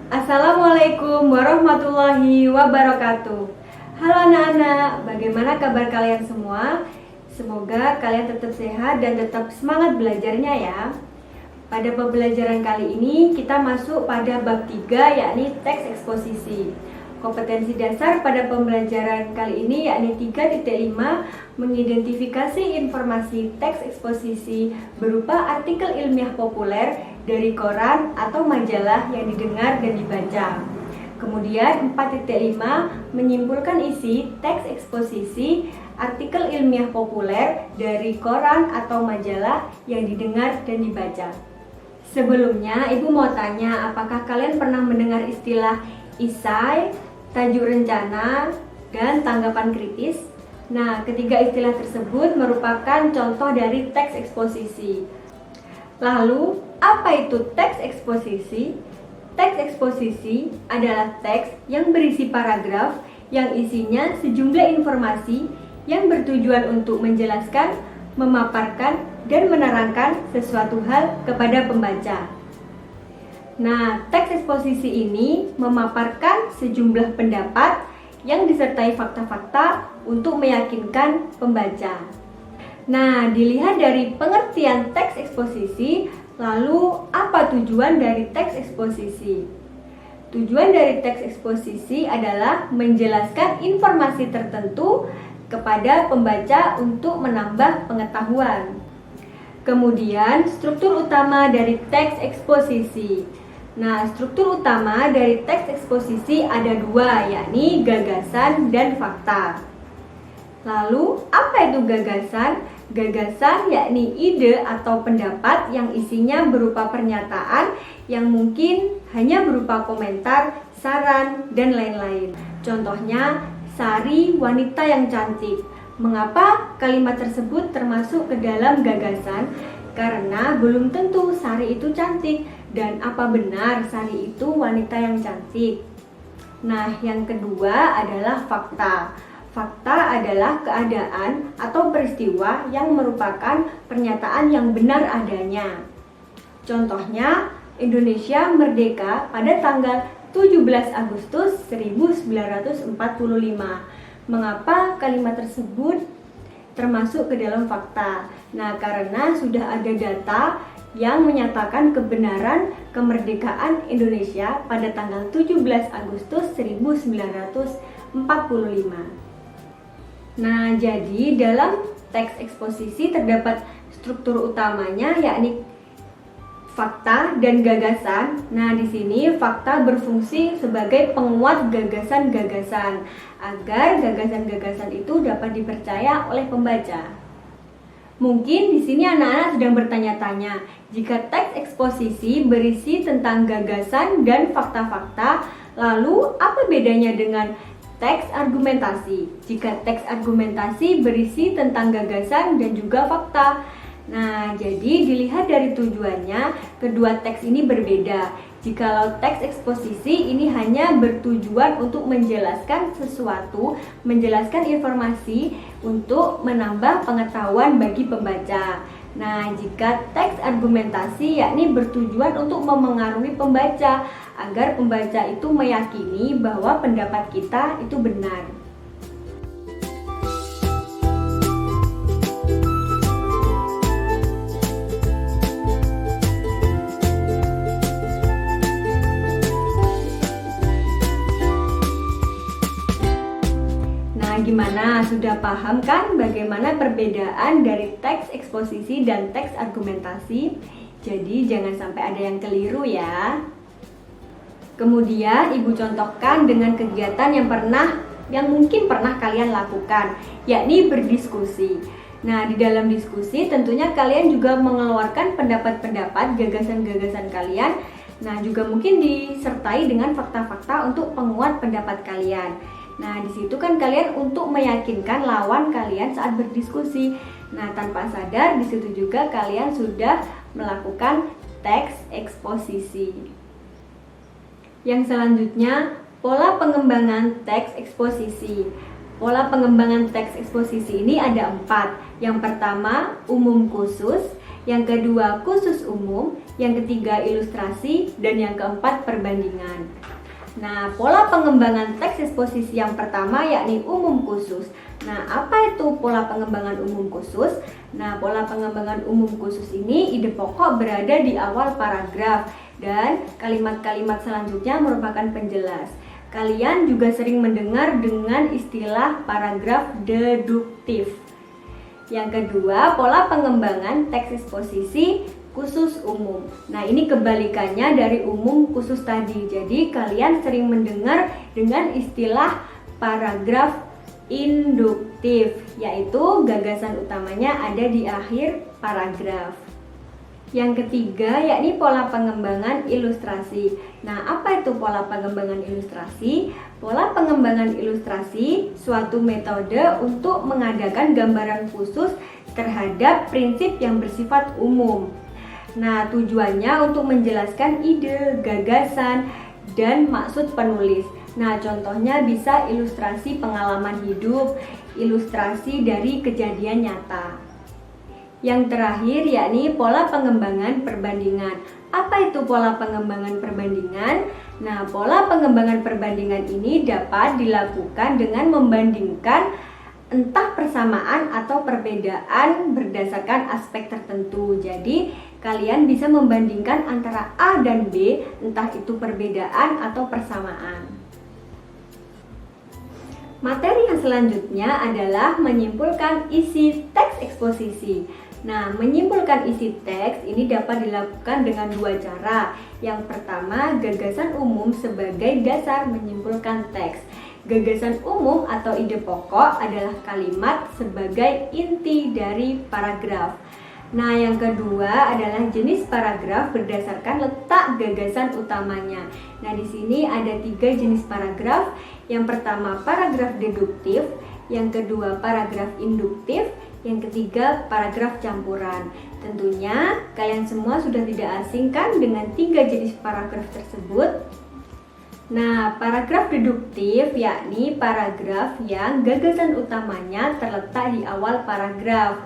Assalamualaikum warahmatullahi wabarakatuh. Halo anak-anak, bagaimana kabar kalian semua? Semoga kalian tetap sehat dan tetap semangat belajarnya ya. Pada pembelajaran kali ini kita masuk pada bab 3 yakni teks eksposisi. Kompetensi dasar pada pembelajaran kali ini yakni 3.5 mengidentifikasi informasi teks eksposisi berupa artikel ilmiah populer dari koran atau majalah yang didengar dan dibaca. Kemudian 4.5 menyimpulkan isi teks eksposisi artikel ilmiah populer dari koran atau majalah yang didengar dan dibaca. Sebelumnya, Ibu mau tanya, apakah kalian pernah mendengar istilah isai, tajuk rencana, dan tanggapan kritis? Nah, ketiga istilah tersebut merupakan contoh dari teks eksposisi. Lalu, apa itu teks eksposisi? Teks eksposisi adalah teks yang berisi paragraf yang isinya sejumlah informasi yang bertujuan untuk menjelaskan, memaparkan, dan menerangkan sesuatu hal kepada pembaca. Nah, teks eksposisi ini memaparkan sejumlah pendapat yang disertai fakta-fakta untuk meyakinkan pembaca. Nah, dilihat dari pengertian teks eksposisi, lalu apa tujuan dari teks eksposisi? Tujuan dari teks eksposisi adalah menjelaskan informasi tertentu kepada pembaca untuk menambah pengetahuan. Kemudian, struktur utama dari teks eksposisi. Nah, struktur utama dari teks eksposisi ada dua, yakni gagasan dan fakta. Lalu, apa itu gagasan? Gagasan yakni ide atau pendapat yang isinya berupa pernyataan yang mungkin hanya berupa komentar, saran, dan lain-lain. Contohnya, Sari wanita yang cantik. Mengapa kalimat tersebut termasuk ke dalam gagasan? Karena belum tentu Sari itu cantik. Dan apa benar Sari itu wanita yang cantik? Nah, yang kedua adalah fakta. Fakta adalah keadaan atau peristiwa yang merupakan pernyataan yang benar adanya. Contohnya, Indonesia merdeka pada tanggal 17 Agustus 1945. Mengapa kalimat tersebut termasuk ke dalam fakta? Nah, karena sudah ada data yang menyatakan kebenaran kemerdekaan Indonesia pada tanggal 17 Agustus 1945. Nah, jadi dalam teks eksposisi terdapat struktur utamanya yakni fakta dan gagasan. Nah, di sini fakta berfungsi sebagai penguat gagasan-gagasan agar gagasan-gagasan itu dapat dipercaya oleh pembaca. Mungkin di sini anak-anak sedang bertanya-tanya, jika teks eksposisi berisi tentang gagasan dan fakta-fakta, lalu apa bedanya dengan teks argumentasi? Jika teks argumentasi berisi tentang gagasan dan juga fakta. Nah, jadi dilihat dari tujuannya, kedua teks ini berbeda. Jikalau teks eksposisi ini hanya bertujuan untuk menjelaskan sesuatu, menjelaskan informasi untuk menambah pengetahuan bagi pembaca. Nah, jika teks argumentasi yakni bertujuan untuk memengaruhi pembaca agar pembaca itu meyakini bahwa pendapat kita itu benar. Gimana? Sudah paham kan bagaimana perbedaan dari teks eksposisi dan teks argumentasi? Jadi jangan sampai ada yang keliru ya. Kemudian Ibu contohkan dengan kegiatan yang mungkin pernah kalian lakukan, yakni berdiskusi. Nah, di dalam diskusi tentunya kalian juga mengeluarkan pendapat-pendapat, gagasan-gagasan kalian. Nah, juga mungkin disertai dengan fakta-fakta untuk penguat pendapat kalian. Nah, di situ kan kalian untuk meyakinkan lawan kalian saat berdiskusi. Nah, tanpa sadar di situ juga kalian sudah melakukan teks eksposisi. Yang selanjutnya, pola pengembangan teks eksposisi. Pola pengembangan teks eksposisi ini ada 4. Yang pertama, umum khusus. yang kedua khusus umum, yang ketiga ilustrasi, dan yang keempat perbandingan. Nah, pola pengembangan teks eksposisi yang pertama yakni umum khusus. Nah, apa itu pola pengembangan umum khusus? Nah, pola pengembangan umum khusus ini ide pokok berada di awal paragraf dan kalimat-kalimat selanjutnya merupakan penjelas. Kalian juga sering mendengar dengan istilah paragraf deduktif. Yang kedua, pola pengembangan teks eksposisi khusus umum. Nah, ini kebalikannya dari umum khusus tadi. Jadi, kalian sering mendengar dengan istilah paragraf induktif, yaitu gagasan utamanya ada di akhir paragraf. Yang ketiga, yakni pola pengembangan ilustrasi. Nah, apa itu pola pengembangan ilustrasi? Pola pengembangan ilustrasi suatu metode untuk mengadakan gambaran khusus terhadap prinsip yang bersifat umum. Nah, tujuannya untuk menjelaskan ide, gagasan, dan maksud penulis. Nah, contohnya bisa ilustrasi pengalaman hidup, ilustrasi dari kejadian nyata. Yang terakhir yakni pola pengembangan perbandingan. Apa itu pola pengembangan perbandingan? Nah, pola pengembangan perbandingan ini dapat dilakukan dengan membandingkan entah persamaan atau perbedaan berdasarkan aspek tertentu. Jadi, kalian bisa membandingkan antara A dan B, entah itu perbedaan atau persamaan. Materi yang selanjutnya adalah menyimpulkan isi teks eksposisi. Nah, menyimpulkan isi teks ini dapat dilakukan dengan dua cara. Yang pertama, gagasan umum sebagai dasar menyimpulkan teks. Gagasan umum atau ide pokok adalah kalimat sebagai inti dari paragraf. Nah, yang kedua adalah jenis paragraf berdasarkan letak gagasan utamanya. Nah, di sini ada 3 jenis paragraf. Yang pertama paragraf deduktif, yang kedua paragraf induktif, yang ketiga paragraf campuran. Tentunya kalian semua sudah tidak asing kan dengan 3 jenis paragraf tersebut. Nah, paragraf deduktif yakni paragraf yang gagasan utamanya terletak di awal paragraf.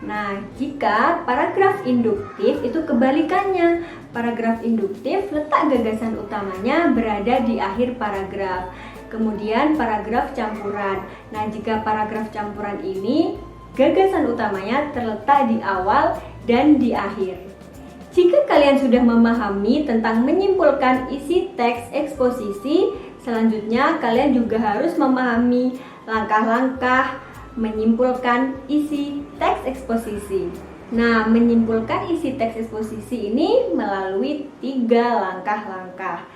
Nah, jika paragraf induktif itu kebalikannya. Paragraf induktif letak gagasan utamanya berada di akhir paragraf. Kemudian paragraf campuran. Nah, jika paragraf campuran ini gagasan utamanya terletak di awal dan di akhir. Jika kalian sudah memahami tentang menyimpulkan isi teks eksposisi, selanjutnya kalian juga harus memahami langkah-langkah menyimpulkan isi teks eksposisi. Nah, menyimpulkan isi teks eksposisi ini melalui 3 langkah-langkah.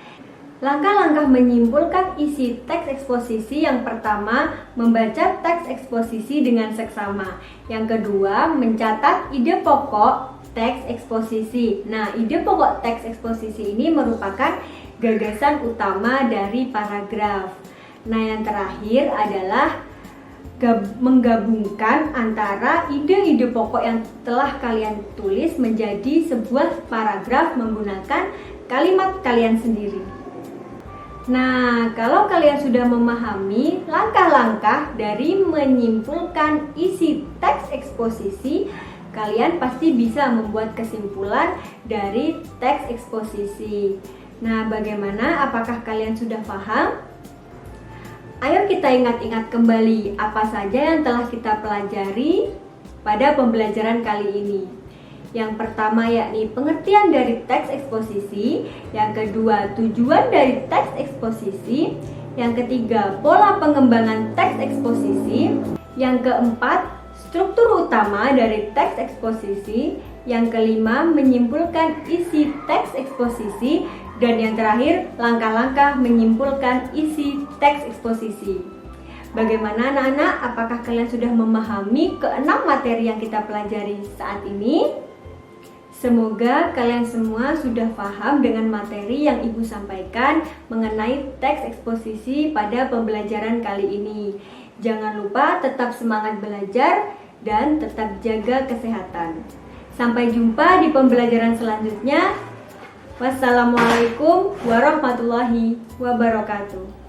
Langkah-langkah menyimpulkan isi teks eksposisi yang pertama, membaca teks eksposisi dengan seksama. Yang kedua, mencatat ide pokok teks eksposisi. Nah, ide pokok teks eksposisi ini merupakan gagasan utama dari paragraf. Nah, yang terakhir adalah menggabungkan antara ide-ide pokok yang telah kalian tulis menjadi sebuah paragraf menggunakan kalimat kalian sendiri. Nah, kalau kalian sudah memahami langkah-langkah dari menyimpulkan isi teks eksposisi, kalian pasti bisa membuat kesimpulan dari teks eksposisi. Nah, bagaimana? Apakah kalian sudah paham? Ayo kita ingat-ingat kembali apa saja yang telah kita pelajari pada pembelajaran kali ini. Yang pertama yakni pengertian dari teks eksposisi, yang kedua tujuan dari teks eksposisi, yang ketiga pola pengembangan teks eksposisi, yang keempat struktur utama dari teks eksposisi, yang kelima menyimpulkan isi teks eksposisi, dan yang terakhir langkah-langkah menyimpulkan isi teks eksposisi. Bagaimana anak-anak? Apakah kalian sudah memahami ke-6 materi yang kita pelajari saat ini? Semoga kalian semua sudah paham dengan materi yang Ibu sampaikan mengenai teks eksposisi pada pembelajaran kali ini. Jangan lupa tetap semangat belajar dan tetap jaga kesehatan. Sampai jumpa di pembelajaran selanjutnya. Wassalamualaikum warahmatullahi wabarakatuh.